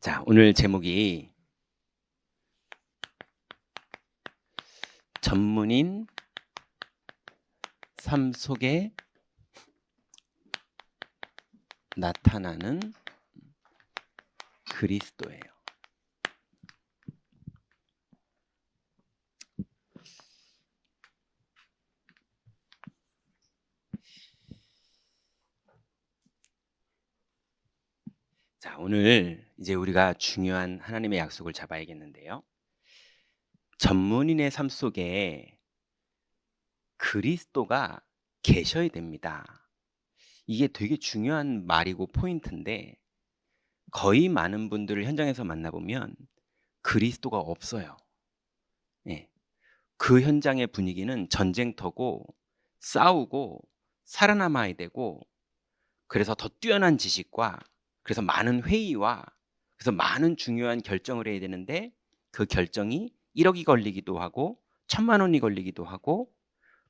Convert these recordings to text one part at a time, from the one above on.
자, 오늘 제목이 전문인 삶 속에 나타나는 그리스도예요. 자, 오늘 이제 우리가 중요한 하나님의 약속을 잡아야겠는데요. 전문인의 삶 속에 그리스도가 계셔야 됩니다. 이게 되게 중요한 말이고 포인트인데 거의 많은 분들을 현장에서 만나보면 그리스도가 없어요. 예. 그 현장의 분위기는 전쟁터고 싸우고 살아남아야 되고 그래서 더 뛰어난 지식과 그래서 많은 회의와 그래서 많은 중요한 결정을 해야 되는데 그 결정이 1억이 걸리기도 하고 1,000만 원이 걸리기도 하고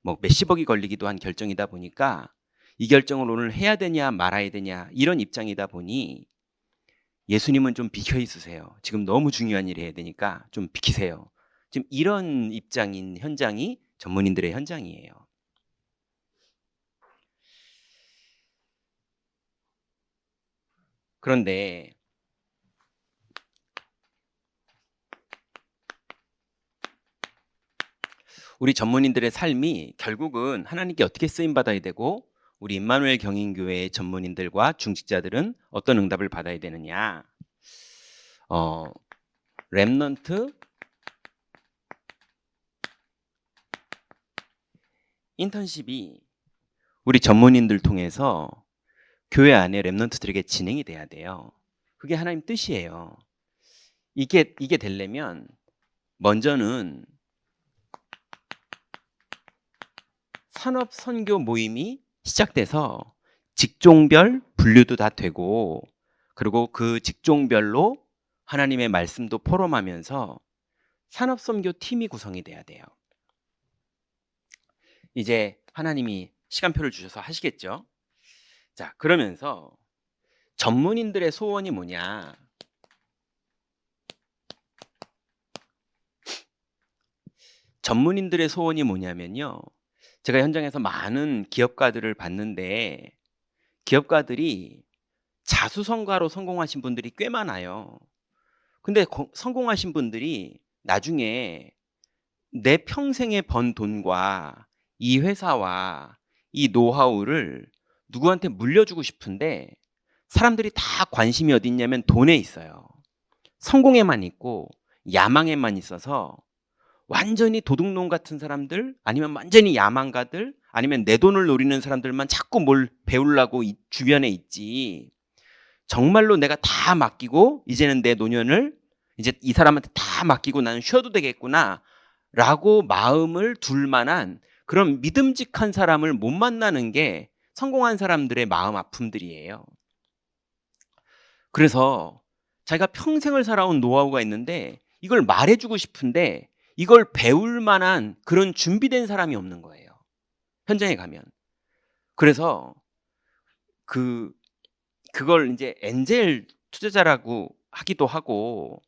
뭐 몇십억이 걸리기도 한 결정이다 보니까 이 결정을 오늘 해야 되냐 말아야 되냐 이런 입장이다 보니 예수님은 좀 비켜 있으세요. 지금 너무 중요한 일 해야 되니까 좀 비키세요. 지금 이런 입장인 현장이 전문인들의 현장이에요. 그런데 우리 전문인들의 삶이 결국은 하나님께 어떻게 쓰임받아야 되고 우리 임마누엘 경인교회의 전문인들과 중직자들은 어떤 응답을 받아야 되느냐. 렘넌트 인턴십이 우리 전문인들 통해서 교회 안에 렘넌트들에게 진행이 돼야 돼요. 그게 하나님 뜻이에요. 이게 되려면 먼저는 산업 선교 모임이 시작돼서 직종별 분류도 다 되고 그리고 그 직종별로 하나님의 말씀도 포럼하면서 산업 선교 팀이 구성이 돼야 돼요. 이제 하나님이 시간표를 주셔서 하시겠죠. 자, 그러면서 전문인들의 소원이 뭐냐? 전문인들의 소원이 뭐냐면요. 제가 현장에서 많은 기업가들을 봤는데 기업가들이 자수성가로 성공하신 분들이 꽤 많아요. 근데 성공하신 분들이 나중에 내 평생에 번 돈과 이 회사와 이 노하우를 누구한테 물려주고 싶은데 사람들이 다 관심이 어디 있냐면 돈에 있어요. 성공에만 있고 야망에만 있어서 완전히 도둑놈 같은 사람들 아니면 완전히 야망가들 아니면 내 돈을 노리는 사람들만 자꾸 뭘 배우려고 주변에 있지. 정말로 내가 다 맡기고 이제는 내 노년을 이제 이 사람한테 다 맡기고 나는 쉬어도 되겠구나 라고 마음을 둘 만한 그런 믿음직한 사람을 못 만나는 게 성공한 사람들의 마음 아픔들이에요. 그래서 자기가 평생을 살아온 노하우가 있는데 이걸 말해주고 싶은데 이걸 배울 만한 그런 준비된 사람이 없는 거예요. 현장에 가면. 그래서 그걸 이제 엔젤 투자자라고 하기도 하고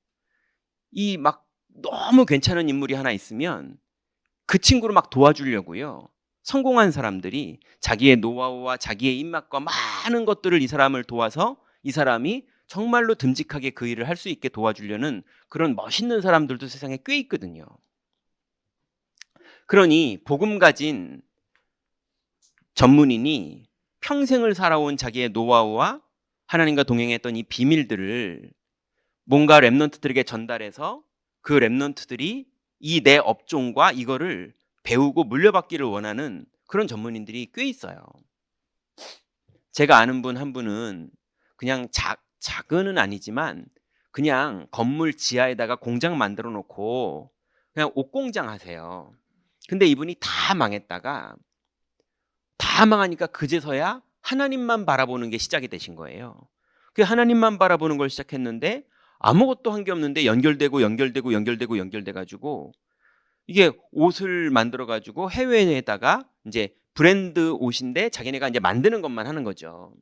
이 막 너무 괜찮은 인물이 하나 있으면 그 친구를 막 도와주려고요. 성공한 사람들이 자기의 노하우와 자기의 입맛과 많은 것들을 이 사람을 도와서 이 사람이 정말로 듬직하게 그 일을 할 수 있게 도와주려는 그런 멋있는 사람들도 세상에 꽤 있거든요. 그러니 복음 가진 전문인이 평생을 살아온 자기의 노하우와 하나님과 동행했던 이 비밀들을 뭔가 렘넌트들에게 전달해서 그 렘넌트들이 이 내 업종과 이거를 배우고 물려받기를 원하는 그런 전문인들이 꽤 있어요. 제가 아는 분 한 분은 그냥 작은은 아니지만 그냥 건물 지하에다가 공장 만들어 놓고 그냥 옷공장 하세요. 근데 이분이 다 망했다가 다 망하니까 그제서야 하나님만 바라보는 게 시작이 되신 거예요. 그 하나님만 바라보는 걸 시작했는데 아무것도 한 게 없는데 연결되고 연결돼 가지고 이게 옷을 만들어 가지고 해외에다가 이제 브랜드 옷인데 자기네가 이제 만드는 것만 하는 거죠.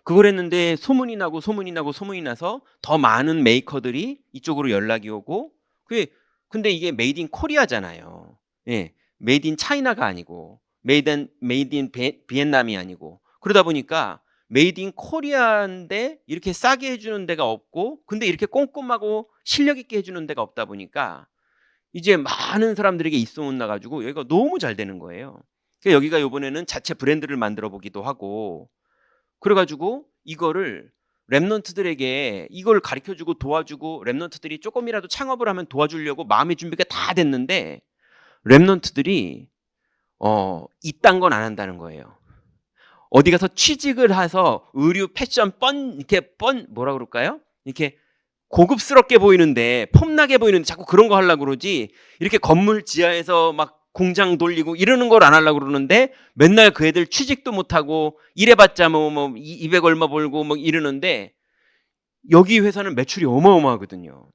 그걸 했는데 소문이 나고 소문이 나고 소문이 나서 더 많은 메이커들이 이쪽으로 연락이 오고, 그게 근데 이게 메이드 인 코리아잖아요. 예. 메이드 인 차이나가 아니고 메이드 인 비엔남이 아니고, 그러다 보니까 메이드 인 코리아인데 이렇게 싸게 해주는 데가 없고, 근데 이렇게 꼼꼼하고 실력 있게 해주는 데가 없다 보니까 이제 많은 사람들에게 입소문 나가지고 여기가 너무 잘 되는 거예요. 그러니까 여기가 이번에는 자체 브랜드를 만들어 보기도 하고, 그래가지고 이거를 랩런트들에게 이걸 가르쳐주고 도와주고, 랩런트들이 조금이라도 창업을 하면 도와주려고 마음의 준비가 다 됐는데 랩런트들이 이딴 건 안 한다는 거예요. 어디 가서 취직을 해서 의류, 패션, 뭐라 그럴까요? 이렇게 고급스럽게 보이는데, 폼나게 보이는데 자꾸 그런 거 하려고 그러지, 이렇게 건물 지하에서 막 공장 돌리고 이러는 걸 안 하려고 그러는데, 맨날 그 애들 취직도 못하고 일해봤자 뭐 200 얼마 벌고 뭐 이러는데, 여기 회사는 매출이 어마어마하거든요.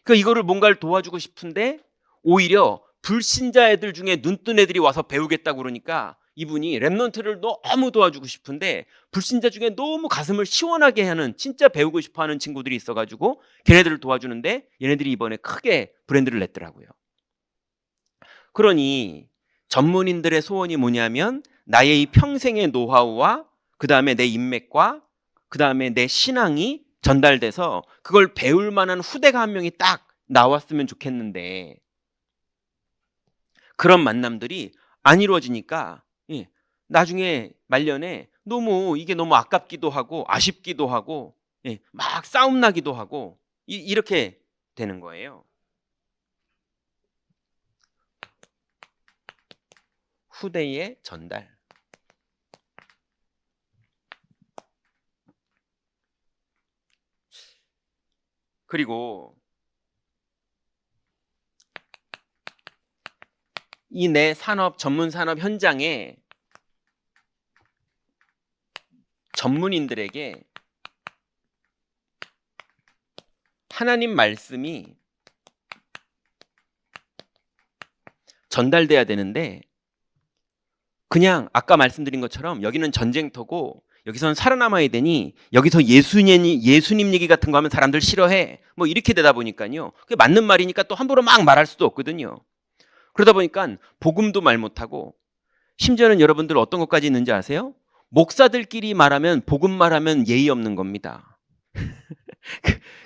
그러니까 이거를 뭔가를 도와주고 싶은데 오히려 불신자 애들 중에 눈뜬 애들이 와서 배우겠다고 그러니까 이분이 랩런트를 너무 도와주고 싶은데 불신자 중에 너무 가슴을 시원하게 하는, 진짜 배우고 싶어하는 친구들이 있어가지고 걔네들을 도와주는데, 얘네들이 이번에 크게 브랜드를 냈더라고요. 그러니 전문인들의 소원이 뭐냐면, 나의 이 평생의 노하우와 그 다음에 내 인맥과 그 다음에 내 신앙이 전달돼서 그걸 배울 만한 후대가 한 명이 딱 나왔으면 좋겠는데, 그런 만남들이 안 이루어지니까 나중에 말년에 이게 너무 아깝기도 하고 아쉽기도 하고, 막 싸움 나기도 하고 이렇게 되는 거예요. 후대의 전달. 그리고 이 내 산업, 전문 산업 현장에 전문인들에게 하나님 말씀이 전달돼야 되는데, 그냥 아까 말씀드린 것처럼 여기는 전쟁터고 여기서는 살아남아야 되니 여기서 예수님 얘기 같은 거 하면 사람들 싫어해, 뭐 이렇게 되다 보니까요, 그게 맞는 말이니까 또 함부로 막 말할 수도 없거든요. 그러다 보니까 복음도 말 못하고, 심지어는 여러분들 어떤 것까지 있는지 아세요? 목사들끼리 말하면, 복음 말하면 예의 없는 겁니다.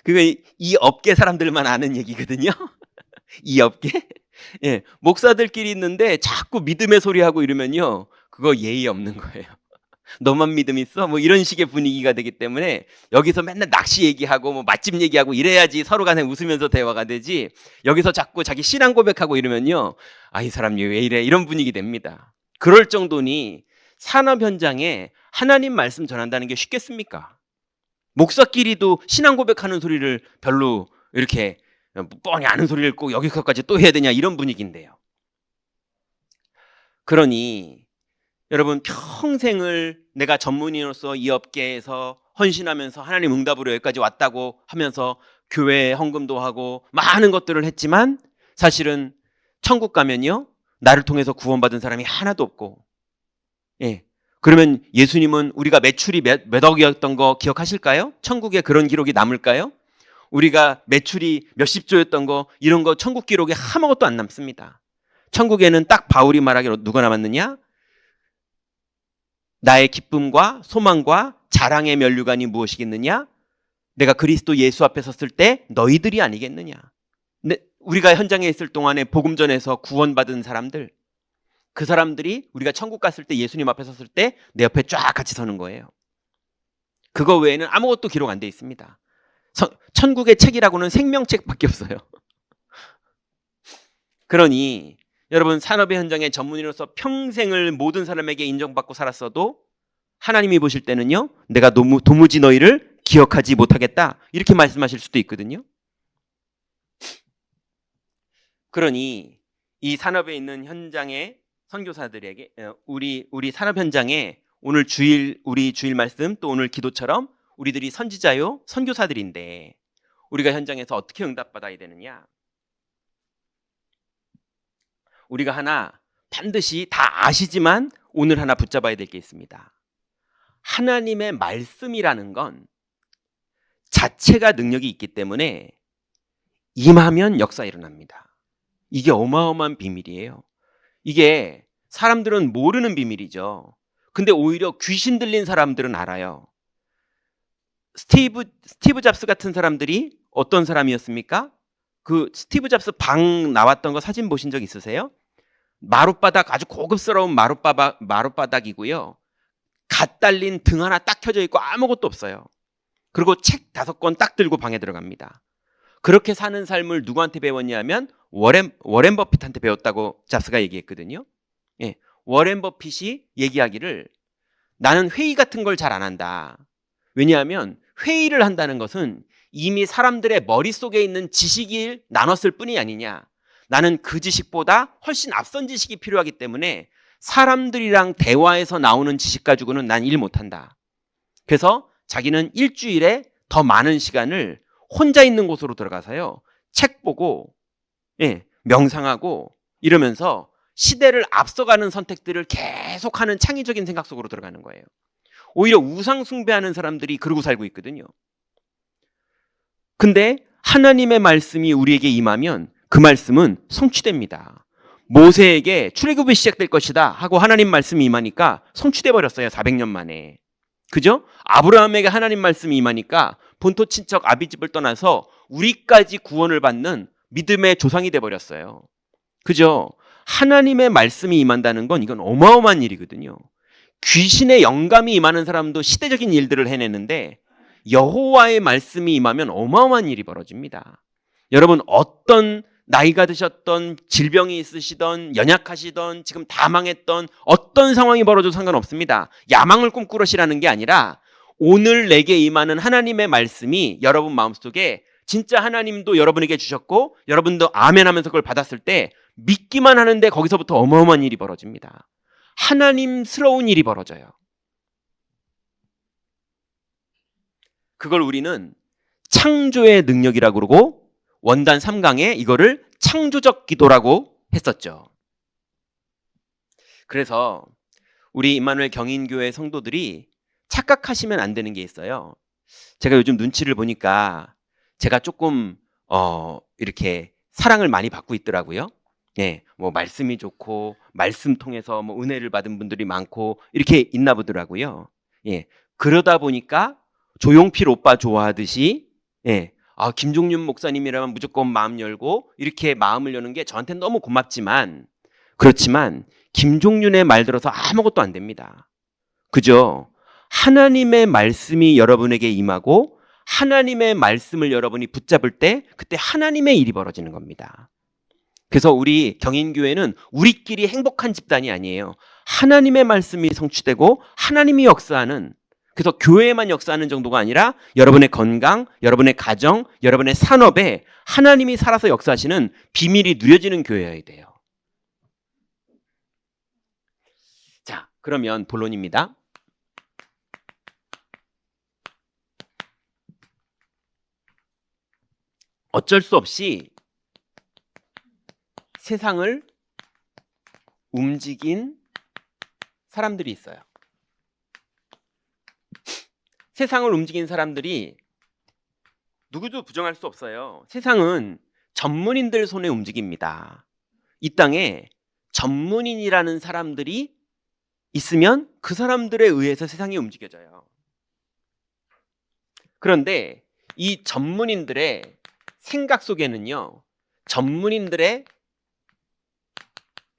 그게 이 업계 사람들만 아는 얘기거든요. 이 업계? 예, 목사들끼리 있는데 자꾸 믿음의 소리하고 이러면요, 그거 예의 없는 거예요. 너만 믿음 있어? 뭐 이런 식의 분위기가 되기 때문에 여기서 맨날 낚시 얘기하고 뭐 맛집 얘기하고 이래야지 서로 간에 웃으면서 대화가 되지, 여기서 자꾸 자기 신앙 고백하고 이러면요, 이 사람 왜 이래, 이런 분위기 됩니다. 그럴 정도니 산업 현장에 하나님 말씀 전한다는 게 쉽겠습니까? 목사끼리도 신앙 고백하는 소리를 별로 이렇게 뻔히 아는 소리를 꼭 여기서까지 또 해야 되냐, 이런 분위기인데요. 그러니 여러분, 평생을 내가 전문인으로서 이 업계에서 헌신하면서 하나님 응답으로 여기까지 왔다고 하면서 교회에 헌금도 하고 많은 것들을 했지만, 사실은 천국 가면요, 나를 통해서 구원받은 사람이 하나도 없고, 그러면 예수님은 우리가 매출이 몇 억이었던 거 기억하실까요? 천국에 그런 기록이 남을까요? 우리가 매출이 몇십 조였던 거, 이런 거 천국 기록에 아무것도 안 남습니다. 천국에는 딱 바울이 말하기로 누가 남았느냐? 나의 기쁨과 소망과 자랑의 면류관이 무엇이겠느냐? 내가 그리스도 예수 앞에 섰을 때 너희들이 아니겠느냐? 우리가 현장에 있을 동안에 복음 전해서 구원받은 사람들, 그 사람들이 우리가 천국 갔을 때 예수님 앞에 섰을 때 내 옆에 쫙 같이 서는 거예요. 그거 외에는 아무것도 기록 안 돼 있습니다. 천국의 책이라고는 생명책밖에 없어요. 그러니 여러분, 산업의 현장의 전문인으로서 평생을 모든 사람에게 인정받고 살았어도 하나님이 보실 때는요, 내가 도무지 너희를 기억하지 못하겠다, 이렇게 말씀하실 수도 있거든요. 그러니 이 산업에 있는 현장의 선교사들에게, 우리 산업 현장에 오늘 우리 주일 말씀, 또 오늘 기도처럼 우리들이 선지자요 선교사들인데, 우리가 현장에서 어떻게 응답받아야 되느냐? 우리가 하나 반드시 다 아시지만 오늘 하나 붙잡아야 될 게 있습니다. 하나님의 말씀이라는 건 자체가 능력이 있기 때문에 임하면 역사 일어납니다. 이게 어마어마한 비밀이에요. 이게 사람들은 모르는 비밀이죠. 근데 오히려 귀신 들린 사람들은 알아요. 스티브 잡스 같은 사람들이 어떤 사람이었습니까? 그 스티브 잡스 방 나왔던 거 사진 보신 적 있으세요? 마룻바닥, 아주 고급스러운 마룻바닥이고요. 갓 달린 등 하나 딱 켜져 있고 아무것도 없어요. 그리고 책 5권 딱 들고 방에 들어갑니다. 그렇게 사는 삶을 누구한테 배웠냐면 워렌 버핏한테 배웠다고 잡스가 얘기했거든요. 예, 워렌 버핏이 얘기하기를 나는 회의 같은 걸 잘 안 한다. 왜냐하면 회의를 한다는 것은 이미 사람들의 머릿속에 있는 지식을 나눴을 뿐이 아니냐. 나는 그 지식보다 훨씬 앞선 지식이 필요하기 때문에 사람들이랑 대화에서 나오는 지식 가지고는 난 일 못한다. 그래서 자기는 일주일에 더 많은 시간을 혼자 있는 곳으로 들어가서요. 책 보고 명상하고 이러면서 시대를 앞서가는 선택들을 계속하는 창의적인 생각 속으로 들어가는 거예요. 오히려 우상 숭배하는 사람들이 그러고 살고 있거든요. 근데 하나님의 말씀이 우리에게 임하면 그 말씀은 성취됩니다. 모세에게 출애굽이 시작될 것이다 하고 하나님 말씀이 임하니까 성취돼 버렸어요. 400년 만에. 그죠? 아브라함에게 하나님 말씀이 임하니까 본토 친척 아비집을 떠나서 우리까지 구원을 받는 믿음의 조상이 돼 버렸어요. 그죠? 하나님의 말씀이 임한다는 건 이건 어마어마한 일이거든요. 귀신의 영감이 임하는 사람도 시대적인 일들을 해내는데 여호와의 말씀이 임하면 어마어마한 일이 벌어집니다. 여러분 어떤 나이가 드셨던 질병이 있으시던 연약하시던 지금 다 망했던 어떤 상황이 벌어져도 상관없습니다. 야망을 꿈꾸러시라는 게 아니라 오늘 내게 임하는 하나님의 말씀이 여러분 마음속에 진짜 하나님도 여러분에게 주셨고 여러분도 아멘 하면서 그걸 받았을 때 믿기만 하는데 거기서부터 어마어마한 일이 벌어집니다. 하나님스러운 일이 벌어져요. 그걸 우리는 창조의 능력이라고 그러고 원단 3강에 이거를 창조적 기도라고 했었죠. 그래서 우리 임마누엘 경인교회 성도들이 착각하시면 안 되는 게 있어요. 제가 요즘 눈치를 보니까 제가 조금 이렇게 사랑을 많이 받고 있더라고요. 예, 뭐 말씀이 좋고 말씀 통해서 뭐 은혜를 받은 분들이 많고 이렇게 있나 보더라고요. 예, 그러다 보니까 조용필 오빠 좋아하듯이 김종윤 목사님이라면 무조건 마음 열고 이렇게 마음을 여는 게 저한테는 너무 고맙지만 그렇지만 김종윤의 말 들어서 아무것도 안 됩니다. 그죠? 하나님의 말씀이 여러분에게 임하고 하나님의 말씀을 여러분이 붙잡을 때 그때 하나님의 일이 벌어지는 겁니다. 그래서 우리 경인교회는 우리끼리 행복한 집단이 아니에요. 하나님의 말씀이 성취되고 하나님이 역사하는, 그래서 교회만 역사하는 정도가 아니라 여러분의 건강, 여러분의 가정, 여러분의 산업에 하나님이 살아서 역사하시는 비밀이 누려지는 교회여야 돼요. 자, 그러면 본론입니다. 어쩔 수 없이 세상을 움직인 사람들이 있어요. 세상을 움직인 사람들이 누구도 부정할 수 없어요. 세상은 전문인들 손에 움직입니다. 이 땅에 전문인이라는 사람들이 있으면 그 사람들에 의해서 세상이 움직여져요. 그런데 이 전문인들의 생각 속에는요, 전문인들의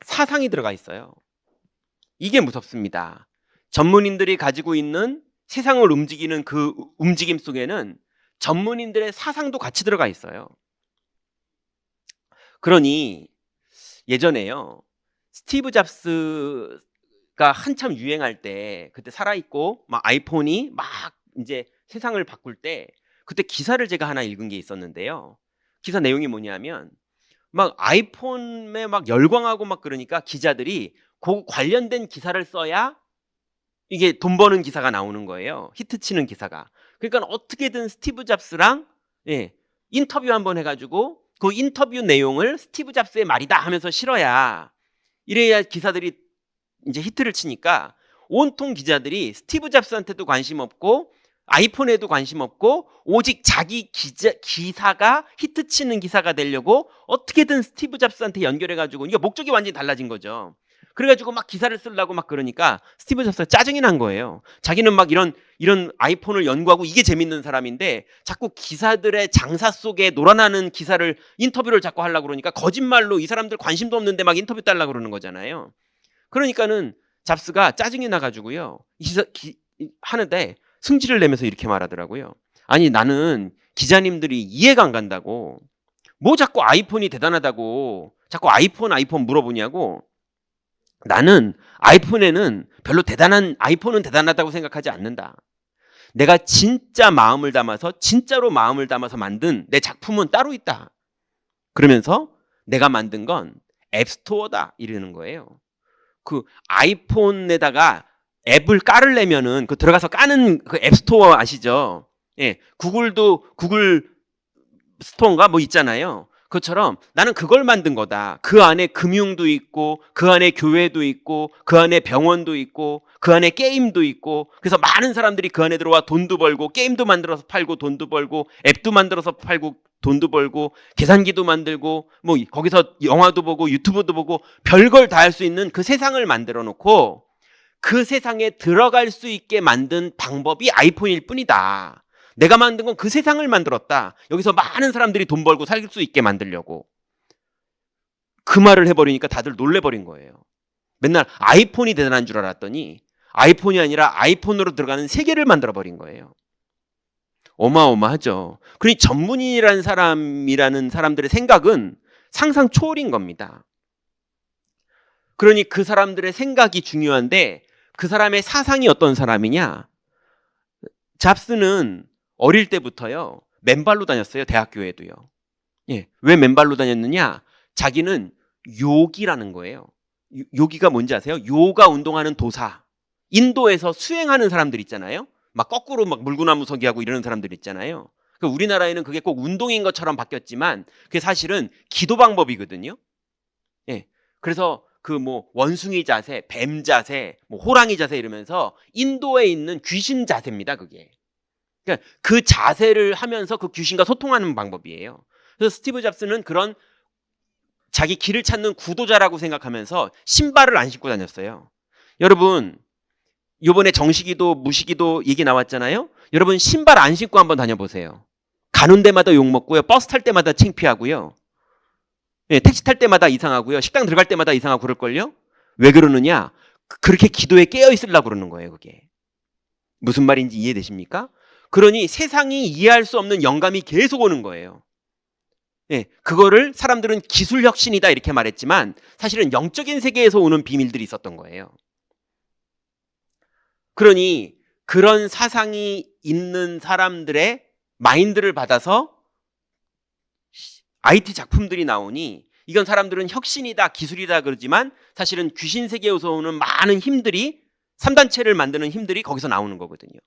사상이 들어가 있어요. 이게 무섭습니다. 전문인들이 가지고 있는 세상을 움직이는 그 움직임 속에는 전문인들의 사상도 같이 들어가 있어요. 그러니 예전에요, 스티브 잡스가 한참 유행할 때, 그때 살아있고 막 아이폰이 막 이제 세상을 바꿀 때, 그때 기사를 제가 하나 읽은 게 있었는데요. 기사 내용이 뭐냐면 막 아이폰에 막 열광하고 막 그러니까 기자들이 그 관련된 기사를 써야 이게 돈 버는 기사가 나오는 거예요. 히트치는 기사가. 그러니까 어떻게든 스티브 잡스랑 인터뷰 한번 해가지고 그 인터뷰 내용을 스티브 잡스의 말이다 하면서 실어야, 이래야 기사들이 이제 히트를 치니까 온통 기자들이 스티브 잡스한테도 관심 없고 아이폰에도 관심 없고 오직 자기 기사가 히트치는 기사가 되려고 어떻게든 스티브 잡스한테 연결해가지고 이게 목적이 완전히 달라진 거죠. 그래가지고 막 기사를 쓰려고 막 그러니까 스티브 잡스가 짜증이 난 거예요. 자기는 막 이런 아이폰을 연구하고 이게 재밌는 사람인데 자꾸 기사들의 장사 속에 놀아나는 기사를 인터뷰를 자꾸 하려고 그러니까 거짓말로 이 사람들 관심도 없는데 막 인터뷰 달라고 그러는 거잖아요. 그러니까는 잡스가 짜증이 나가지고요. 하는데 승질을 내면서 이렇게 말하더라고요. 아니 나는 기자님들이 이해가 안 간다고. 뭐 자꾸 아이폰이 대단하다고 자꾸 아이폰 물어보냐고. 나는 아이폰은 대단하다고 생각하지 않는다. 내가 진짜로 마음을 담아서 만든 내 작품은 따로 있다. 그러면서 내가 만든 건 앱스토어다 이러는 거예요. 그 아이폰에다가 앱을 깔으려면은 그 들어가서 까는 그 앱스토어 아시죠? 예, 구글 스토어인가 뭐 있잖아요. 그것처럼 나는 그걸 만든 거다. 그 안에 금융도 있고, 그 안에 교회도 있고, 그 안에 병원도 있고, 그 안에 게임도 있고, 그래서 많은 사람들이 그 안에 들어와 돈도 벌고, 게임도 만들어서 팔고 돈도 벌고, 앱도 만들어서 팔고 돈도 벌고, 계산기도 만들고, 뭐 거기서 영화도 보고 유튜브도 보고 별걸 다 할 수 있는 그 세상을 만들어 놓고 그 세상에 들어갈 수 있게 만든 방법이 아이폰일 뿐이다. 내가 만든 건 그 세상을 만들었다. 여기서 많은 사람들이 돈 벌고 살 수 있게 만들려고. 그 말을 해버리니까 다들 놀래버린 거예요. 맨날 아이폰이 대단한 줄 알았더니 아이폰이 아니라 아이폰으로 들어가는 세계를 만들어버린 거예요. 어마어마하죠. 그러니 전문인이라는 사람들의 생각은 상상 초월인 겁니다. 그러니 그 사람들의 생각이 중요한데 그 사람의 사상이 어떤 사람이냐? 잡스는 어릴 때부터요 맨발로 다녔어요. 대학교에도요. 예, 왜 맨발로 다녔느냐? 자기는 요기라는 거예요. 요기가 뭔지 아세요? 요가 운동하는 도사. 인도에서 수행하는 사람들 있잖아요. 막 거꾸로 막 물구나무 서기 하고 이러는 사람들 있잖아요. 우리나라에는 그게 꼭 운동인 것처럼 바뀌었지만 그게 사실은 기도 방법이거든요. 예, 그래서 그 뭐 원숭이 자세, 뱀 자세, 뭐 호랑이 자세 이러면서 인도에 있는 귀신 자세입니다. 그게. 그러니까 그 자세를 하면서 그 귀신과 소통하는 방법이에요. 그래서 스티브 잡스는 그런 자기 길을 찾는 구도자라고 생각하면서 신발을 안 신고 다녔어요. 여러분, 이번에 정시기도 무시기도 얘기 나왔잖아요. 여러분 신발 안 신고 한번 다녀보세요. 가는 데마다 욕먹고요. 버스 탈 때마다 창피하고요. 예, 택시 탈 때마다 이상하고요. 식당 들어갈 때마다 이상하고 그럴걸요. 왜 그러느냐? 그렇게 기도에 깨어있으려고 그러는 거예요. 그게. 무슨 말인지 이해되십니까? 그러니 세상이 이해할 수 없는 영감이 계속 오는 거예요. 예, 그거를 사람들은 기술 혁신이다 이렇게 말했지만 사실은 영적인 세계에서 오는 비밀들이 있었던 거예요. 그러니 그런 사상이 있는 사람들의 마인드를 받아서 IT 작품들이 나오니 이건 사람들은 혁신이다 기술이다 그러지만 사실은 귀신 세계에서 오는 많은 힘들이 3단체를 만드는 힘들이 거기서 나오는 거거든요.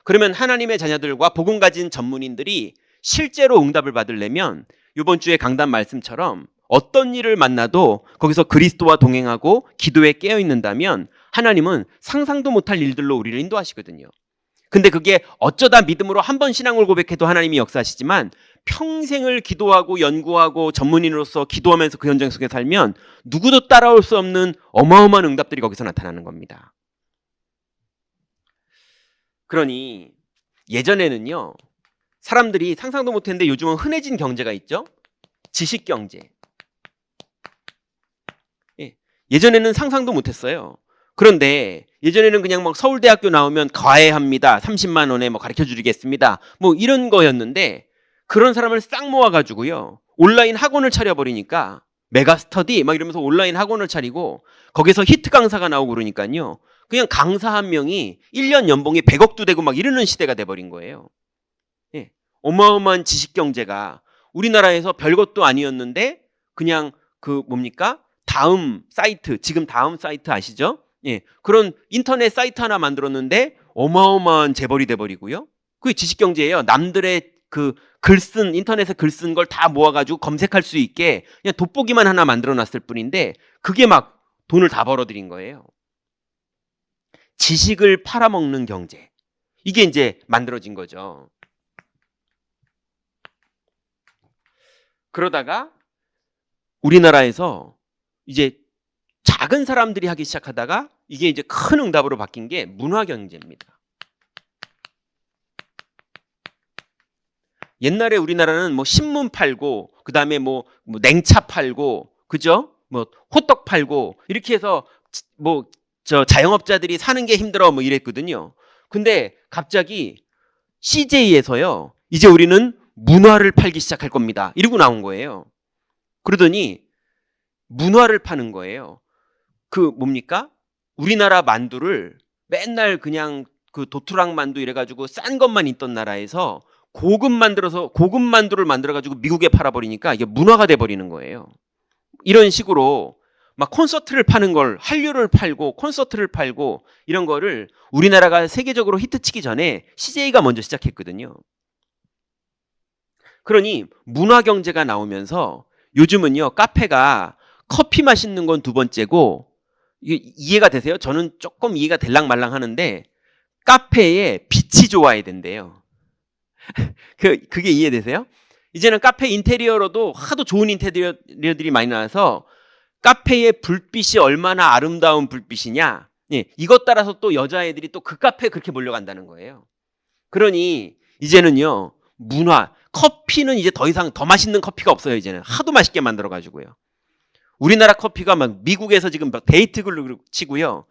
그러면 하나님의 자녀들과 복음 가진 전문인들이 실제로 응답을 받으려면 이번 주에 강단 말씀처럼 어떤 일을 만나도 거기서 그리스도와 동행하고 기도에 깨어 있는다면 하나님은 상상도 못할 일들로 우리를 인도하시거든요. 근데 그게 어쩌다 믿음으로 한 번 신앙을 고백해도 하나님이 역사하시지만 평생을 기도하고 연구하고 전문인으로서 기도하면서 그 현장 속에 살면 누구도 따라올 수 없는 어마어마한 응답들이 거기서 나타나는 겁니다. 그러니 예전에는요 사람들이 상상도 못했는데 요즘은 흔해진 경제가 있죠. 지식경제. 예전에는 상상도 못했어요. 그런데 예전에는 그냥 막 서울대학교 나오면 과외합니다. 30만 원에 뭐 가르쳐 주겠습니다. 뭐 이런 거였는데 그런 사람을 싹 모아가지고요. 온라인 학원을 차려버리니까 메가스터디 막 이러면서 온라인 학원을 차리고 거기서 히트 강사가 나오고 그러니까요. 그냥 강사 한 명이 1년 연봉이 100억도 되고 막 이러는 시대가 돼버린 거예요. 예. 어마어마한 지식경제가 우리나라에서 별것도 아니었는데 그냥 그 뭡니까? 지금 다음 사이트 아시죠? 예, 그런 인터넷 사이트 하나 만들었는데 어마어마한 재벌이 돼버리고요. 그게 지식경제예요. 남들의 그 인터넷에 글 쓴 걸 다 모아가지고 검색할 수 있게 그냥 돋보기만 하나 만들어놨을 뿐인데 그게 막 돈을 다 벌어들인 거예요. 지식을 팔아먹는 경제. 이게 이제 만들어진 거죠. 그러다가 우리나라에서 이제 작은 사람들이 하기 시작하다가 이게 이제 큰 응답으로 바뀐 게 문화경제입니다. 옛날에 우리나라는 뭐 신문 팔고, 그 다음에 뭐 냉차 팔고, 그죠? 뭐 호떡 팔고, 이렇게 해서 뭐 자영업자들이 사는 게 힘들어 뭐 이랬거든요. 근데 갑자기 CJ에서요, 이제 우리는 문화를 팔기 시작할 겁니다, 이러고 나온 거예요. 그러더니 문화를 파는 거예요. 그 뭡니까? 우리나라 만두를 맨날 그냥 그 도토락 만두 이래가지고 싼 것만 있던 나라에서 고급 만두를 만들어가지고 미국에 팔아버리니까 이게 문화가 돼버리는 거예요. 이런 식으로 막 콘서트를 파는 걸, 한류를 팔고 콘서트를 팔고 이런 거를 우리나라가 세계적으로 히트치기 전에 CJ가 먼저 시작했거든요. 그러니 문화 경제가 나오면서 요즘은요, 카페가 커피 맛있는 건 두 번째고, 이게 이해가 되세요? 저는 조금 이해가 될랑말랑 하는데 카페에 빛이 좋아야 된대요. 그게 이해되세요? 이제는 카페 인테리어로도 하도 좋은 인테리어들이 많이 나와서 카페의 불빛이 얼마나 아름다운 불빛이냐, 예, 이것 따라서 또 여자애들이 또 그 카페에 그렇게 몰려간다는 거예요. 그러니 이제는요, 문화, 커피는 이제 더 이상 더 맛있는 커피가 없어요. 이제는 하도 맛있게 만들어가지고요. 우리나라 커피가 막 미국에서 지금 막 데이트글로 치고요.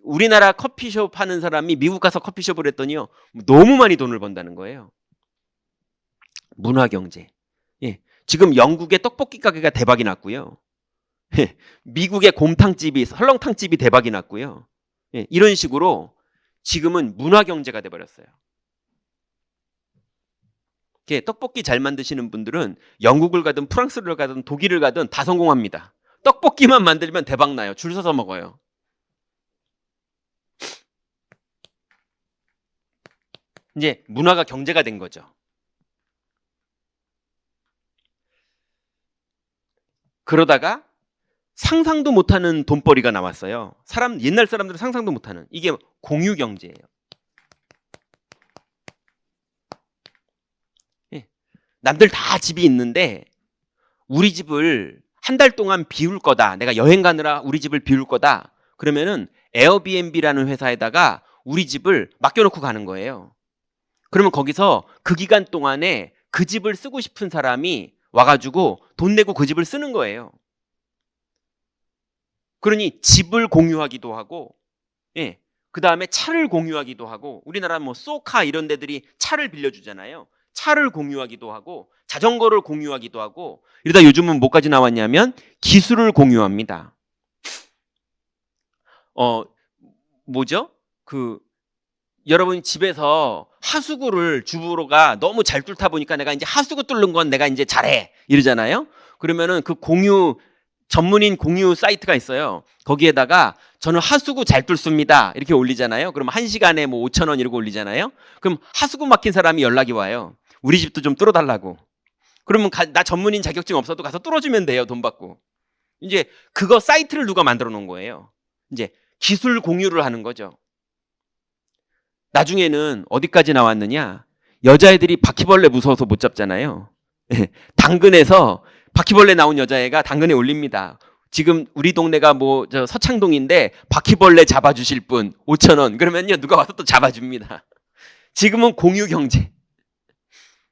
우리나라 커피숍 하는 사람이 미국 가서 커피숍을 했더니요, 너무 많이 돈을 번다는 거예요. 문화 경제. 예. 지금 영국의 떡볶이 가게가 대박이 났고요. 예. 미국의 곰탕집이, 설렁탕집이 대박이 났고요. 예. 이런 식으로 지금은 문화 경제가 돼 버렸어요. 떡볶이 잘 만드시는 분들은 영국을 가든 프랑스를 가든 독일을 가든 다 성공합니다. 떡볶이만 만들면 대박 나요. 줄 서서 먹어요. 이제 문화가 경제가 된 거죠. 그러다가 상상도 못하는 돈벌이가 나왔어요. 옛날 사람들은 상상도 못하는, 이게 공유 경제예요. 예. 남들 다 집이 있는데 우리 집을 한 달 동안 비울 거다, 내가 여행 가느라 우리 집을 비울 거다, 그러면은 에어비앤비라는 회사에다가 우리 집을 맡겨놓고 가는 거예요. 그러면 거기서 그 기간 동안에 그 집을 쓰고 싶은 사람이 와가지고 돈 내고 그 집을 쓰는 거예요. 그러니 집을 공유하기도 하고, 예, 그 다음에 차를 공유하기도 하고, 우리나라 뭐 쏘카 이런 데들이 차를 빌려주잖아요. 차를 공유하기도 하고, 자전거를 공유하기도 하고, 이러다 요즘은 뭐까지 나왔냐면 기술을 공유합니다. 뭐죠? 여러분 집에서 하수구를 주부로가 너무 잘 뚫다 보니까 내가 이제 하수구 뚫는 건 내가 이제 잘해 이러잖아요. 그러면은 그 전문인 공유 사이트가 있어요. 거기에다가 저는 하수구 잘 뚫습니다 이렇게 올리잖아요. 그럼 1시간에 뭐 5,000원 이러고 올리잖아요. 그럼 하수구 막힌 사람이 연락이 와요. 우리 집도 좀 뚫어달라고. 그러면 나 전문인 자격증 없어도 가서 뚫어주면 돼요. 돈 받고. 이제 그거 사이트를 누가 만들어 놓은 거예요. 이제 기술 공유를 하는 거죠. 나중에는 어디까지 나왔느냐, 여자애들이 바퀴벌레 무서워서 못 잡잖아요. 당근에서 바퀴벌레 나온 여자애가 당근에 올립니다. 지금 우리 동네가 뭐 서창동인데 바퀴벌레 잡아주실 분 5,000원. 그러면요, 누가 와서 또 잡아줍니다. 지금은 공유 경제.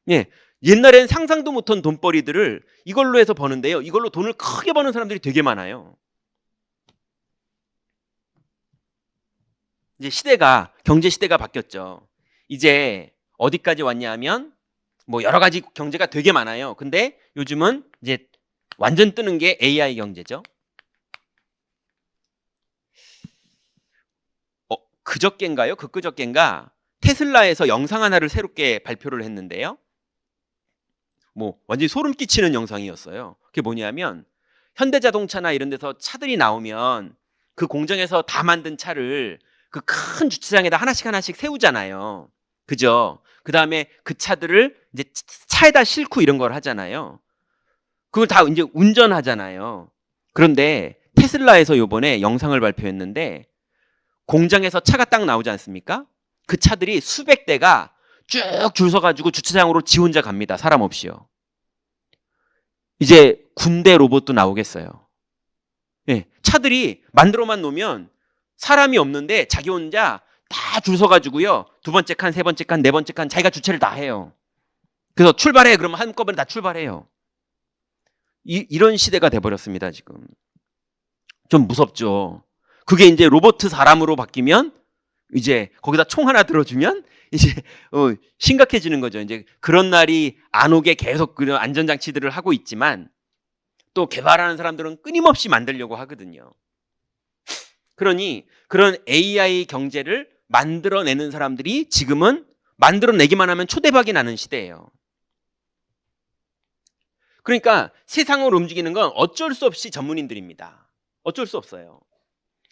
예, 옛날엔 상상도 못한 돈벌이들을 이걸로 해서 버는데요, 이걸로 돈을 크게 버는 사람들이 되게 많아요. 이제 경제 시대가 바뀌었죠. 이제 어디까지 왔냐 하면 뭐 여러 가지 경제가 되게 많아요. 근데 요즘은 이제 완전 뜨는 게 AI 경제죠. 그저껜가요? 그저껜가 테슬라에서 영상 하나를 새롭게 발표를 했는데요. 뭐 완전히 소름 끼치는 영상이었어요. 그게 뭐냐면 현대자동차나 이런 데서 차들이 나오면 그 공장에서 다 만든 차를 그 큰 주차장에다 하나씩 세우잖아요. 그죠? 그 다음에 그 차들을 이제 차에다 싣고 이런 걸 하잖아요. 그걸 다 이제 운전하잖아요. 그런데 테슬라에서 요번에 영상을 발표했는데 공장에서 차가 딱 나오지 않습니까? 그 차들이 수백 대가 쭉 줄 서가지고 주차장으로 지 혼자 갑니다. 사람 없이요. 이제 군대 로봇도 나오겠어요. 예, 차들이 만들어만 놓으면 사람이 없는데 자기 혼자 다 줄 서가지고요. 두 번째 칸, 세 번째 칸, 네 번째 칸 자기가 주차를 다 해요. 그래서 출발해 그러면 한꺼번에 다 출발해요. 이런 시대가 돼버렸습니다. 지금 좀 무섭죠. 그게 이제 로봇 사람으로 바뀌면 이제 거기다 총 하나 들어주면 이제 심각해지는 거죠. 이제 그런 날이 안 오게 계속 그런 안전장치들을 하고 있지만 또 개발하는 사람들은 끊임없이 만들려고 하거든요. 그러니 그런 AI 경제를 만들어내는 사람들이 지금은 만들어내기만 하면 초대박이 나는 시대예요. 그러니까 세상을 움직이는 건 어쩔 수 없이 전문인들입니다. 어쩔 수 없어요.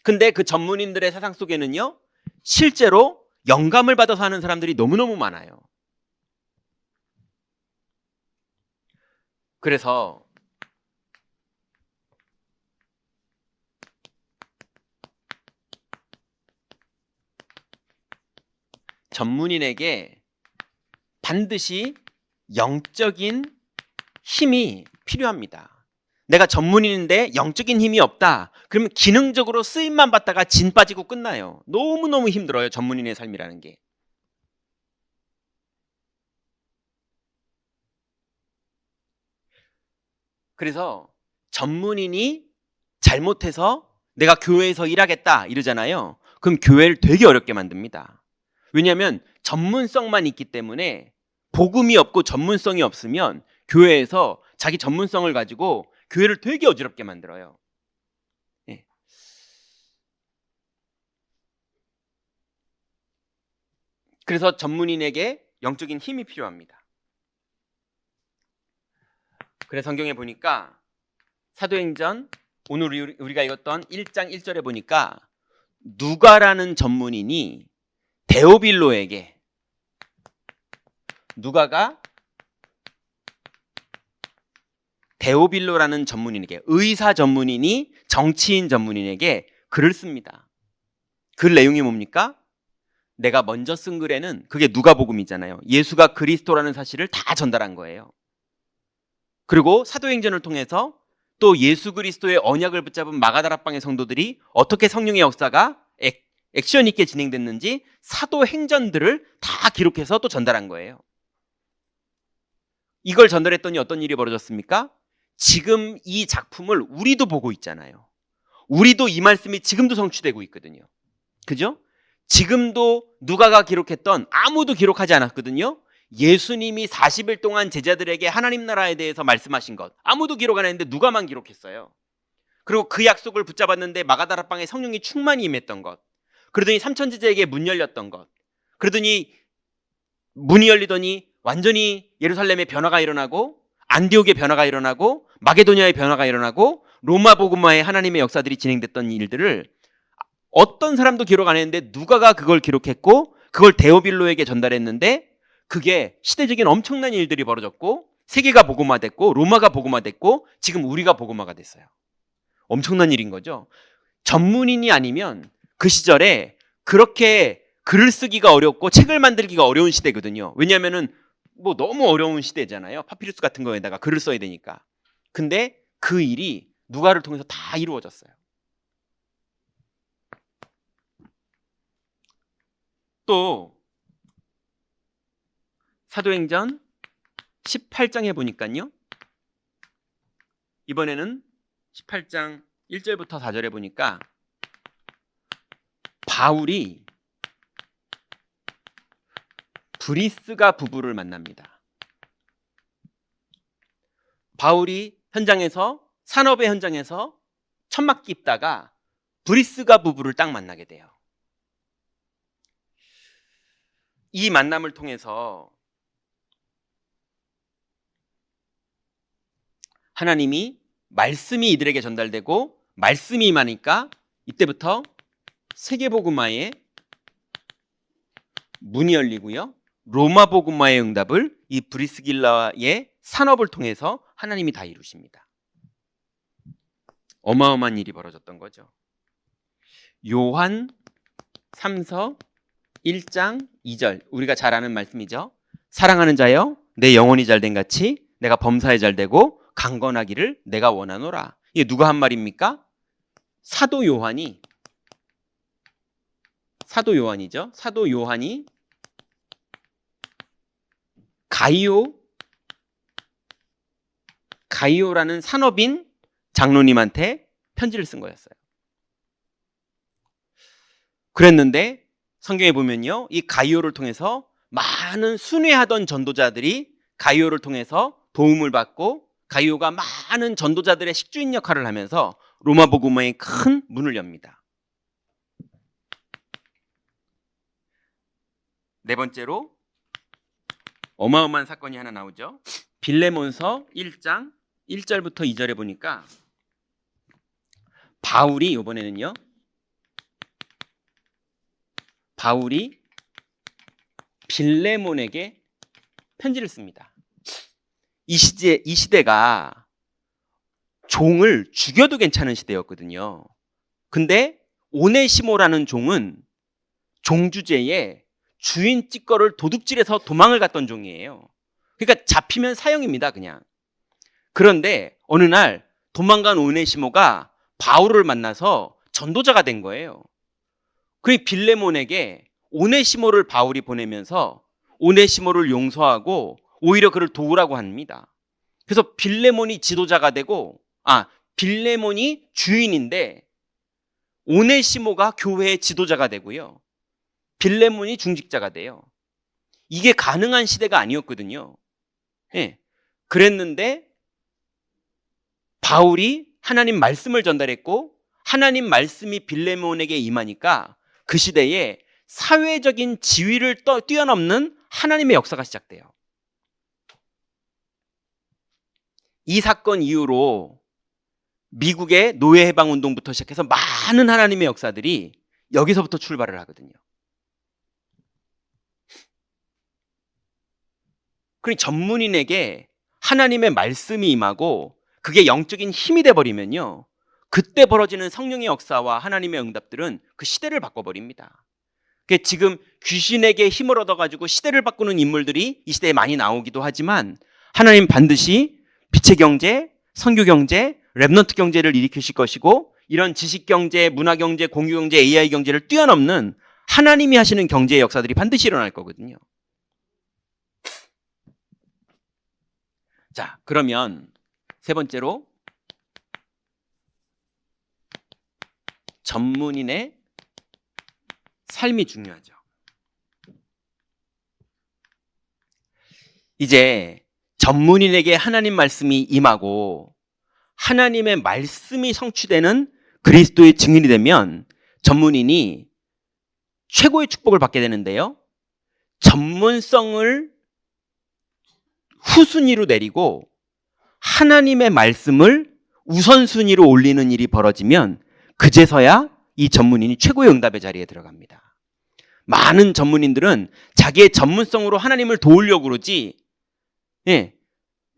근데 그 전문인들의 세상 속에는요, 실제로 영감을 받아서 하는 사람들이 너무너무 많아요. 그래서 전문인에게 반드시 영적인 힘이 필요합니다. 내가 전문인인데 영적인 힘이 없다. 그러면 기능적으로 쓰임만 받다가 진 빠지고 끝나요. 너무너무 힘들어요. 전문인의 삶이라는 게. 그래서 전문인이 잘못해서 내가 교회에서 일하겠다 이러잖아요. 그럼 교회를 되게 어렵게 만듭니다. 왜냐하면 전문성만 있기 때문에 복음이 없고 전문성이 없으면 교회에서 자기 전문성을 가지고 교회를 되게 어지럽게 만들어요. 예. 그래서 전문인에게 영적인 힘이 필요합니다. 그래서 성경에 보니까 사도행전 오늘 우리가 읽었던 1장 1절에 보니까 누가라는 전문인이 데오빌로에게, 누가가 데오빌로라는 전문인에게, 의사 전문인이 정치인 전문인에게 글을 씁니다. 글 내용이 뭡니까? 내가 먼저 쓴 글에는 그게 누가복음이잖아요. 예수가 그리스도라는 사실을 다 전달한 거예요. 그리고 사도행전을 통해서 또 예수 그리스도의 언약을 붙잡은 마가다락방의 성도들이 어떻게 성령의 역사가 액션 있게 진행됐는지 사도행전들을 다 기록해서 또 전달한 거예요. 이걸 전달했더니 어떤 일이 벌어졌습니까? 지금 이 작품을 우리도 보고 있잖아요. 우리도 이 말씀이 지금도 성취되고 있거든요. 그죠? 지금도 누가가 기록했던 아무도 기록하지 않았거든요. 예수님이 40일 동안 제자들에게 하나님 나라에 대해서 말씀하신 것 아무도 기록 안 했는데 누가만 기록했어요. 그리고 그 약속을 붙잡았는데 마가다락방에 성령이 충만히 임했던 것, 그러더니 3천 제자에게 문 열렸던 것, 그러더니 문이 열리더니 완전히 예루살렘의 변화가 일어나고 안디옥의 변화가 일어나고 마게도니아의 변화가 일어나고 로마 복음화의 하나님의 역사들이 진행됐던 일들을 어떤 사람도 기록 안 했는데 누가가 그걸 기록했고 그걸 데오빌로에게 전달했는데 그게 시대적인 엄청난 일들이 벌어졌고 세계가 복음화됐고 로마가 복음화됐고 지금 우리가 복음화가 됐어요. 엄청난 일인 거죠. 전문인이 아니면 그 시절에 그렇게 글을 쓰기가 어렵고 책을 만들기가 어려운 시대거든요. 왜냐하면은 뭐 너무 어려운 시대잖아요. 파피루스 같은 거에다가 글을 써야 되니까. 근데 그 일이 누가를 통해서 다 이루어졌어요. 또 사도행전 18장에 보니까요. 이번에는 18장 1절부터 4절에 보니까 바울이 브리스가 부부를 만납니다. 바울이 현장에서 산업의 현장에서 천막기 입다가 브리스가 부부를 딱 만나게 돼요. 이 만남을 통해서 하나님이 말씀이 이들에게 전달되고 말씀이 임하니까 이때부터 세계복음화의 문이 열리고요. 로마 복음화의 응답을 이 브리스길라의 산업을 통해서 하나님이 다 이루십니다. 어마어마한 일이 벌어졌던 거죠. 요한 3서 1장 2절 우리가 잘 아는 말씀이죠. 사랑하는 자여 내 영혼이 잘된 같이 내가 범사에 잘되고 강건하기를 내가 원하노라. 이게 누가 한 말입니까? 사도 요한이죠. 사도 요한이 가이오라는 산업인 장로님한테 편지를 쓴 거였어요. 그랬는데 성경에 보면요, 이 가이오를 통해서 많은 순회하던 전도자들이 가이오를 통해서 도움을 받고 가이오가 많은 전도자들의 식주인 역할을 하면서 로마 복음화의 큰 문을 엽니다. 네 번째로 어마어마한 사건이 하나 나오죠. 빌레몬서 1장 1절부터 2절에 보니까 바울이 빌레몬에게 편지를 씁니다. 이 시대가 종을 죽여도 괜찮은 시대였거든요. 근데 오네시모라는 종은 종주제에 주인 찌꺼를 도둑질해서 도망을 갔던 종이에요. 그러니까 잡히면 사형입니다, 그냥. 그런데 어느 날 도망간 오네시모가 바울을 만나서 전도자가 된 거예요. 그 빌레몬에게 오네시모를 바울이 보내면서 오네시모를 용서하고 오히려 그를 도우라고 합니다. 그래서 빌레몬이 지도자가 되고, 빌레몬이 주인인데 오네시모가 교회의 지도자가 되고요. 빌레몬이 중직자가 돼요. 이게 가능한 시대가 아니었거든요. 예. 그랬는데 바울이 하나님 말씀을 전달했고 하나님 말씀이 빌레몬에게 임하니까 그 시대에 사회적인 지위를 뛰어넘는 하나님의 역사가 시작돼요. 이 사건 이후로 미국의 노예 해방 운동부터 시작해서 많은 하나님의 역사들이 여기서부터 출발을 하거든요. 그러니 전문인에게 하나님의 말씀이 임하고 그게 영적인 힘이 돼버리면요, 그때 벌어지는 성령의 역사와 하나님의 응답들은 그 시대를 바꿔버립니다. 지금 귀신에게 힘을 얻어가지고 시대를 바꾸는 인물들이 이 시대에 많이 나오기도 하지만 하나님 반드시 빛의 경제, 선교 경제, 랩넌트 경제를 일으키실 것이고 이런 지식 경제, 문화 경제, 공유 경제, AI 경제를 뛰어넘는 하나님이 하시는 경제의 역사들이 반드시 일어날 거거든요. 자, 그러면 세 번째로 전문인의 삶이 중요하죠. 이제 전문인에게 하나님 말씀이 임하고 하나님의 말씀이 성취되는 그리스도의 증인이 되면 전문인이 최고의 축복을 받게 되는데요, 전문성을 후순위로 내리고 하나님의 말씀을 우선순위로 올리는 일이 벌어지면 그제서야 이 전문인이 최고의 응답의 자리에 들어갑니다. 많은 전문인들은 자기의 전문성으로 하나님을 도우려고 그러지,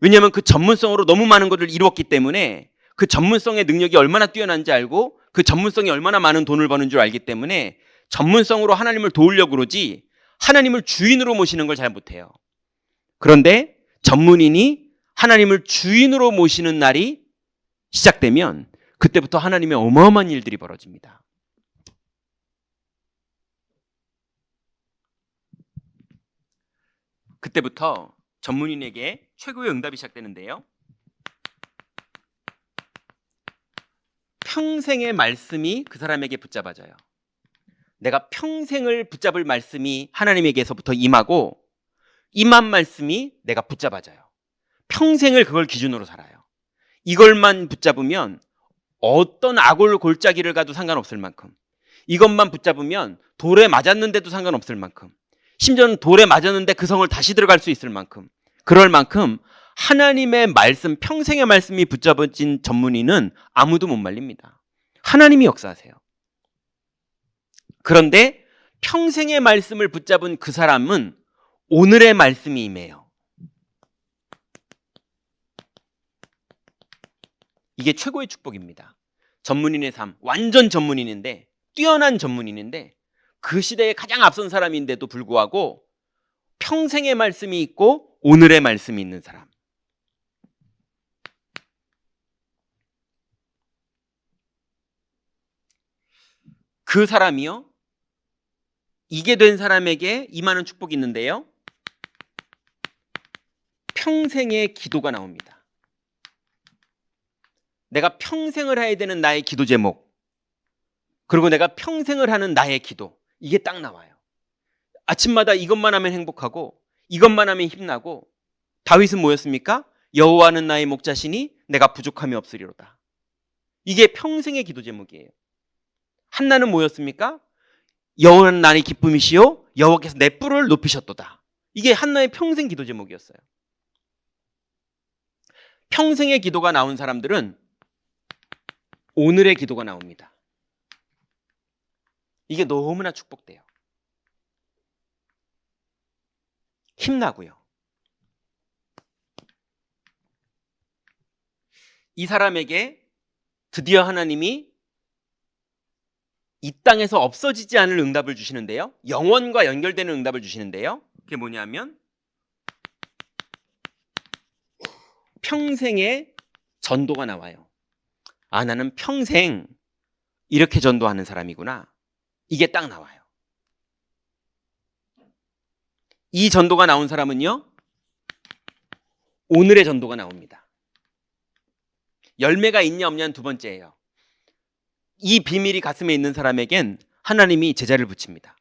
왜냐하면 그 전문성으로 너무 많은 것을 이루었기 때문에 그 전문성의 능력이 얼마나 뛰어난지 알고 그 전문성이 얼마나 많은 돈을 버는 줄 알기 때문에 전문성으로 하나님을 도우려고 그러지 하나님을 주인으로 모시는 걸 잘 못해요. 그런데 전문인이 하나님을 주인으로 모시는 날이 시작되면 그때부터 하나님의 어마어마한 일들이 벌어집니다. 그때부터 전문인에게 최고의 응답이 시작되는데요, 평생의 말씀이 그 사람에게 붙잡아져요. 내가 평생을 붙잡을 말씀이 하나님에게서부터 임하고 임한 말씀이 내가 붙잡아져요. 평생을 그걸 기준으로 살아요. 이걸만 붙잡으면 어떤 악올 골짜기를 가도 상관없을 만큼, 이것만 붙잡으면 돌에 맞았는데도 상관없을 만큼, 심지어는 돌에 맞았는데 그 성을 다시 들어갈 수 있을 만큼, 그럴 만큼 하나님의 말씀, 평생의 말씀이 붙잡아진 전문인은 아무도 못 말립니다. 하나님이 역사하세요. 그런데 평생의 말씀을 붙잡은 그 사람은 오늘의 말씀이 임해요. 이게 최고의 축복입니다. 전문인의 삶, 완전 전문인인데, 뛰어난 전문인인데 그 시대에 가장 앞선 사람인데도 불구하고 평생의 말씀이 있고 오늘의 말씀이 있는 사람. 그 사람이요, 이게 된 사람에게 임하는 축복이 있는데요, 평생의 기도가 나옵니다. 내가 평생을 해야 되는 나의 기도 제목, 그리고 내가 평생을 하는 나의 기도, 이게 딱 나와요. 아침마다 이것만 하면 행복하고 이것만 하면 힘나고. 다윗은 뭐였습니까? 여호와는 나의 목자시니 내가 부족함이 없으리로다. 이게 평생의 기도 제목이에요. 한나는 뭐였습니까? 여호와는 나의 기쁨이시요 여호와께서 내 뿔을 높이셨도다. 이게 한나의 평생 기도 제목이었어요. 평생의 기도가 나온 사람들은 오늘의 기도가 나옵니다. 이게 너무나 축복돼요. 힘나고요. 이 사람에게 드디어 하나님이 이 땅에서 없어지지 않을 응답을 주시는데요, 영원과 연결되는 응답을 주시는데요, 그게 뭐냐면 평생의 전도가 나와요. 아, 나는 평생 이렇게 전도하는 사람이구나. 이게 딱 나와요. 이 전도가 나온 사람은요, 오늘의 전도가 나옵니다. 열매가 있냐 없냐는 두 번째예요. 이 비밀이 가슴에 있는 사람에겐 하나님이 제자를 붙입니다.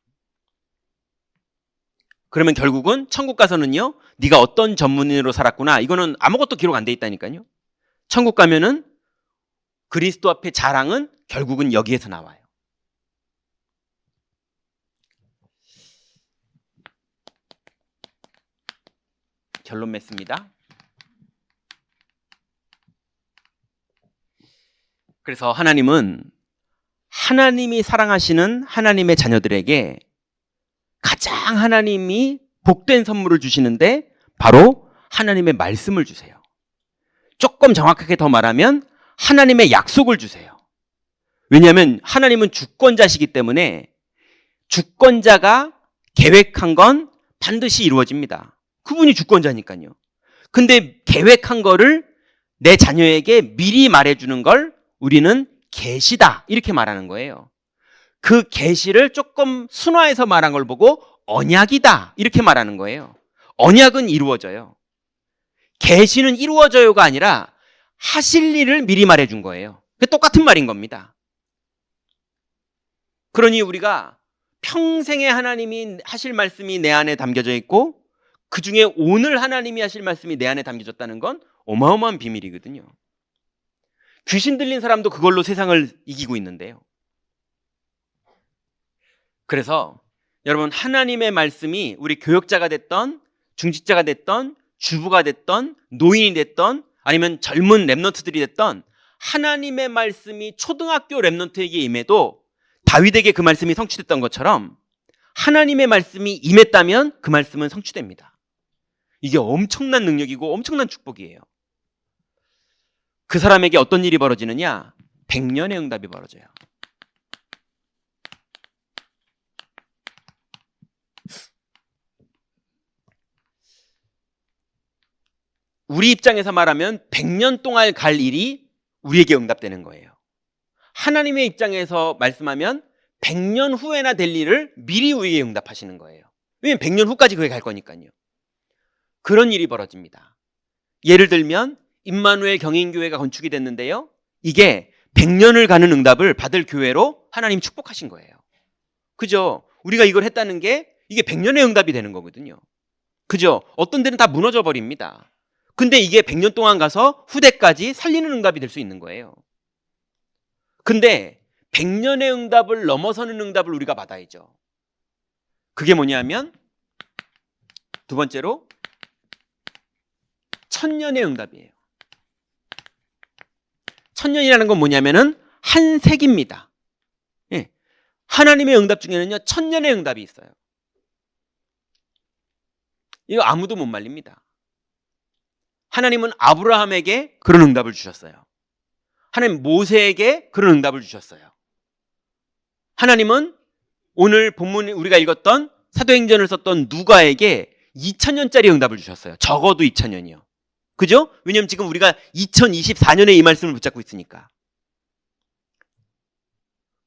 그러면 결국은 천국 가서는요, 네가 어떤 전문인으로 살았구나, 이거는 아무것도 기록 안 돼 있다니까요. 천국 가면은 그리스도 앞에 자랑은 결국은 여기에서 나와요. 결론 맺습니다. 그래서 하나님은 하나님이 사랑하시는 하나님의 자녀들에게 가장 하나님이 복된 선물을 주시는데 바로 하나님의 말씀을 주세요. 조금 정확하게 더 말하면 하나님의 약속을 주세요. 왜냐하면 하나님은 주권자시기 때문에 주권자가 계획한 건 반드시 이루어집니다. 그분이 주권자니까요. 근데 계획한 거를 내 자녀에게 미리 말해주는 걸 우리는 계시다, 이렇게 말하는 거예요. 그 계시를 조금 순화해서 말한 걸 보고 언약이다, 이렇게 말하는 거예요. 언약은 이루어져요. 계시는 이루어져요가 아니라 하실 일을 미리 말해준 거예요. 그게 똑같은 말인 겁니다. 그러니 우리가 평생에 하나님이 하실 말씀이 내 안에 담겨져 있고 그 중에 오늘 하나님이 하실 말씀이 내 안에 담겨졌다는 건 어마어마한 비밀이거든요. 귀신 들린 사람도 그걸로 세상을 이기고 있는데요. 그래서 여러분, 하나님의 말씀이 우리 교역자가 됐던, 중직자가 됐던, 주부가 됐던, 노인이 됐던, 아니면 젊은 랩런트들이 됐던, 하나님의 말씀이 초등학교 랩런트에게 임해도 다윗에게 그 말씀이 성취됐던 것처럼 하나님의 말씀이 임했다면 그 말씀은 성취됩니다. 이게 엄청난 능력이고 엄청난 축복이에요. 그 사람에게 어떤 일이 벌어지느냐? 100년의 응답이 벌어져요. 우리 입장에서 말하면 100년 동안 갈 일이 우리에게 응답되는 거예요. 하나님의 입장에서 말씀하면 100년 후에나 될 일을 미리 우리에게 응답하시는 거예요. 왜냐면 100년 후까지 그게 갈 거니까요. 그런 일이 벌어집니다. 예를 들면 임마누엘 경인교회가 건축이 됐는데요, 이게 100년을 가는 응답을 받을 교회로 하나님 축복하신 거예요. 그죠? 우리가 이걸 했다는 게 이게 100년의 응답이 되는 거거든요. 그죠? 어떤 데는 다 무너져 버립니다. 근데 이게 100년 동안 가서 후대까지 살리는 응답이 될 수 있는 거예요. 근데 100년의 응답을 넘어서는 응답을 우리가 받아야죠. 그게 뭐냐면 두 번째로 1000년의 응답이에요. 1000년이라는 건 뭐냐면은 한 세기입니다. 예. 하나님의 응답 중에는요 1000년의 응답이 있어요. 이거 아무도 못 말립니다. 하나님은 아브라함에게 그런 응답을 주셨어요. 하나님 모세에게 그런 응답을 주셨어요. 하나님은 오늘 본문 우리가 읽었던 사도행전을 썼던 누가에게 2000년짜리 응답을 주셨어요. 적어도 2000년이요. 그죠? 왜냐면 지금 우리가 2024년에 이 말씀을 붙잡고 있으니까.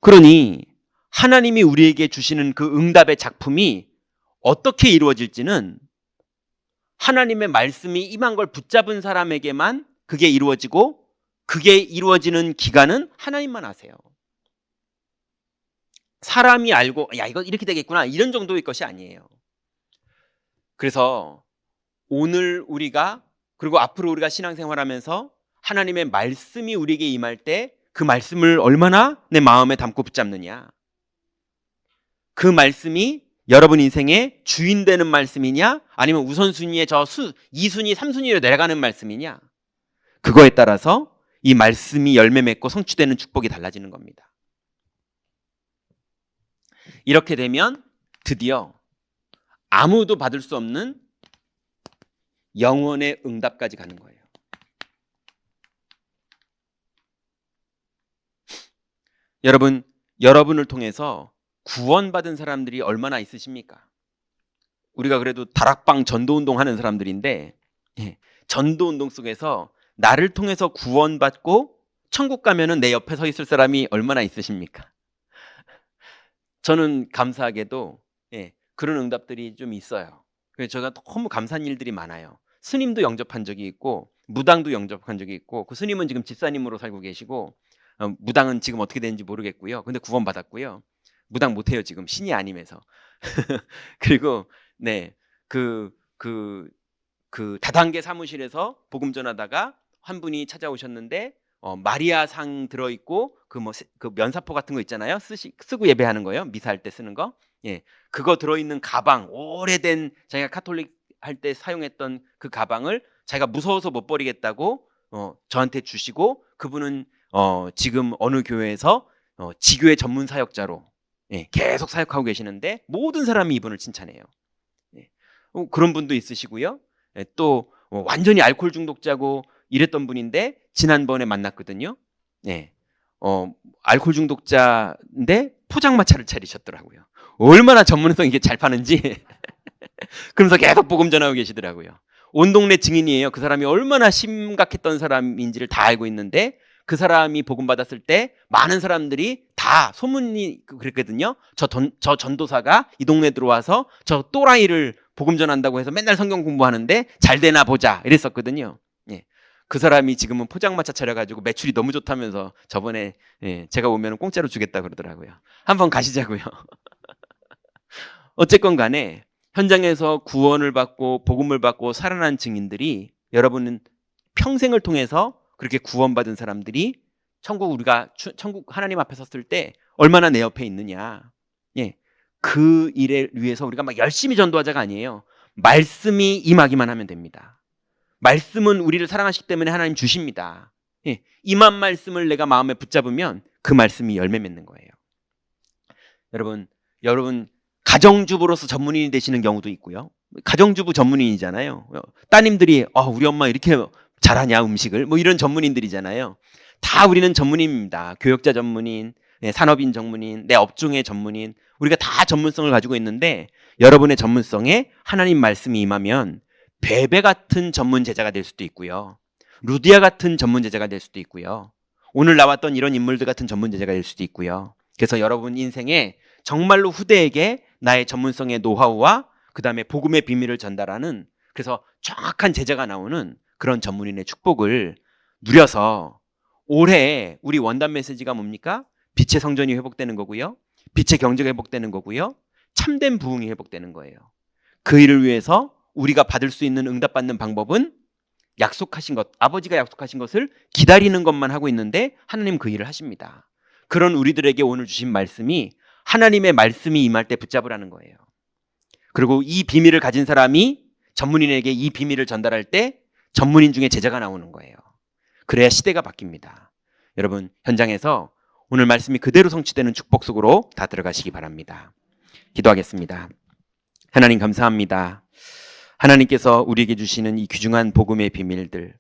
그러니 하나님이 우리에게 주시는 그 응답의 작품이 어떻게 이루어질지는 하나님의 말씀이 임한 걸 붙잡은 사람에게만 그게 이루어지고, 그게 이루어지는 기간은 하나님만 아세요. 사람이 알고 야 이거 이렇게 되겠구나 이런 정도의 것이 아니에요. 그래서 오늘 우리가, 그리고 앞으로 우리가 신앙생활하면서 하나님의 말씀이 우리에게 임할 때 그 말씀을 얼마나 내 마음에 담고 붙잡느냐, 그 말씀이 여러분 인생의 주인 되는 말씀이냐, 아니면 우선순위의 2순위 3순위로 내려가는 말씀이냐, 그거에 따라서 이 말씀이 열매 맺고 성취되는 축복이 달라지는 겁니다. 이렇게 되면 드디어 아무도 받을 수 없는 영원의 응답까지 가는 거예요. 여러분을 통해서 구원받은 사람들이 얼마나 있으십니까? 우리가 그래도 다락방 전도운동 하는 사람들인데, 전도운동 속에서 나를 통해서 구원받고 천국 가면은 내 옆에 서 있을 사람이 얼마나 있으십니까? 저는 감사하게도 그런 응답들이 좀 있어요. 그래서 제가 너무 감사한 일들이 많아요. 스님도 영접한 적이 있고, 무당도 영접한 적이 있고, 그 스님은 지금 집사님으로 살고 계시고, 무당은 지금 어떻게 되는지 모르겠고요. 근데 구원받았고요. 무당 못해요 지금, 신이 아님에서. 그리고 그 다단계 사무실에서 복음 전하다가 한 분이 찾아오셨는데, 마리아상 들어있고 그 면사포 같은 거 있잖아요. 쓰고 예배하는 거예요. 미사할 때 쓰는 거. 그거 들어있는 가방, 오래된 자기가 카톨릭 할 때 사용했던 그 가방을 자기가 무서워서 못 버리겠다고 저한테 주시고, 그분은 지금 어느 교회에서 지교회 전문 사역자로 계속 사역하고 계시는데 모든 사람이 이분을 칭찬해요. 그런 분도 있으시고요. 또 완전히 알코올 중독자고 이랬던 분인데 지난번에 만났거든요. 알코올 중독자인데 포장마차를 차리셨더라고요. 얼마나 전문성 있게 잘 파는지. 그러면서 계속 복음 전하고 계시더라고요. 온 동네 증인이에요. 그 사람이 얼마나 심각했던 사람인지를 다 알고 있는데, 그 사람이 복음 받았을 때 많은 사람들이 다 소문이 그랬거든요. 저 전도사가 이 동네 들어와서 저 또라이를 복음 전한다고 해서 맨날 성경 공부하는데 잘 되나 보자 이랬었거든요. 그 사람이 지금은 포장마차 차려가지고 매출이 너무 좋다면서 저번에 제가 오면 공짜로 주겠다 그러더라고요. 한번 가시자고요. 어쨌건 간에 현장에서 구원을 받고 복음을 받고 살아난 증인들이, 여러분은 평생을 통해서 그렇게 구원받은 사람들이 우리가 천국 하나님 앞에 섰을 때 얼마나 내 옆에 있느냐. 그 일에 위해서 우리가 막 열심히 전도하자가 아니에요. 말씀이 임하기만 하면 됩니다. 말씀은 우리를 사랑하시기 때문에 하나님 주십니다. 임한 말씀을 내가 마음에 붙잡으면 그 말씀이 열매 맺는 거예요. 여러분 가정주부로서 전문인이 되시는 경우도 있고요. 가정주부 전문인이잖아요. 따님들이 우리 엄마 이렇게 잘하냐 음식을, 이런 전문인들이잖아요. 다 우리는 전문인입니다. 교역자 전문인, 산업인 전문인, 내 업종의 전문인, 우리가 다 전문성을 가지고 있는데, 여러분의 전문성에 하나님 말씀이 임하면 베베 같은 전문 제자가 될 수도 있고요. 루디아 같은 전문 제자가 될 수도 있고요. 오늘 나왔던 이런 인물들 같은 전문 제자가 될 수도 있고요. 그래서 여러분 인생에 정말로 후대에게 나의 전문성의 노하우와 그 다음에 복음의 비밀을 전달하는, 그래서 정확한 제자가 나오는 그런 전문인의 축복을 누려서 올해 우리 원단 메시지가 뭡니까? 빛의 성전이 회복되는 거고요. 빛의 경제가 회복되는 거고요. 참된 부흥이 회복되는 거예요. 그 일을 위해서 우리가 받을 수 있는 응답받는 방법은 약속하신 것, 아버지가 약속하신 것을 기다리는 것만 하고 있는데 하나님 그 일을 하십니다. 그런 우리들에게 오늘 주신 말씀이 하나님의 말씀이 임할 때 붙잡으라는 거예요. 그리고 이 비밀을 가진 사람이 전문인에게 이 비밀을 전달할 때 전문인 중에 제자가 나오는 거예요. 그래야 시대가 바뀝니다. 여러분 현장에서 오늘 말씀이 그대로 성취되는 축복 속으로 다 들어가시기 바랍니다. 기도하겠습니다. 하나님 감사합니다. 하나님께서 우리에게 주시는 이 귀중한 복음의 비밀들,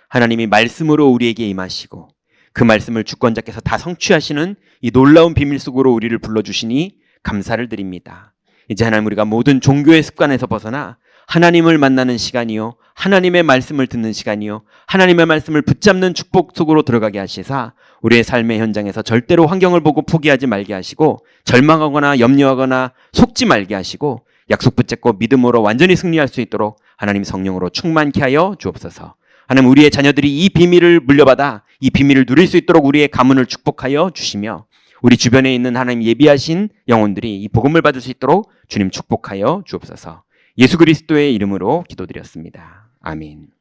하나님이 말씀으로 우리에게 임하시고 그 말씀을 주권자께서 다 성취하시는 이 놀라운 비밀 속으로 우리를 불러주시니 감사를 드립니다. 이제 하나님 우리가 모든 종교의 습관에서 벗어나 하나님을 만나는 시간이요, 하나님의 말씀을 듣는 시간이요, 하나님의 말씀을 붙잡는 축복 속으로 들어가게 하시사 우리의 삶의 현장에서 절대로 환경을 보고 포기하지 말게 하시고 절망하거나 염려하거나 속지 말게 하시고 약속 붙잡고 믿음으로 완전히 승리할 수 있도록 하나님 성령으로 충만케 하여 주옵소서. 하나님 우리의 자녀들이 이 비밀을 물려받아 이 비밀을 누릴 수 있도록 우리의 가문을 축복하여 주시며 우리 주변에 있는 하나님 예비하신 영혼들이 이 복음을 받을 수 있도록 주님 축복하여 주옵소서. 예수 그리스도의 이름으로 기도드렸습니다. 아멘.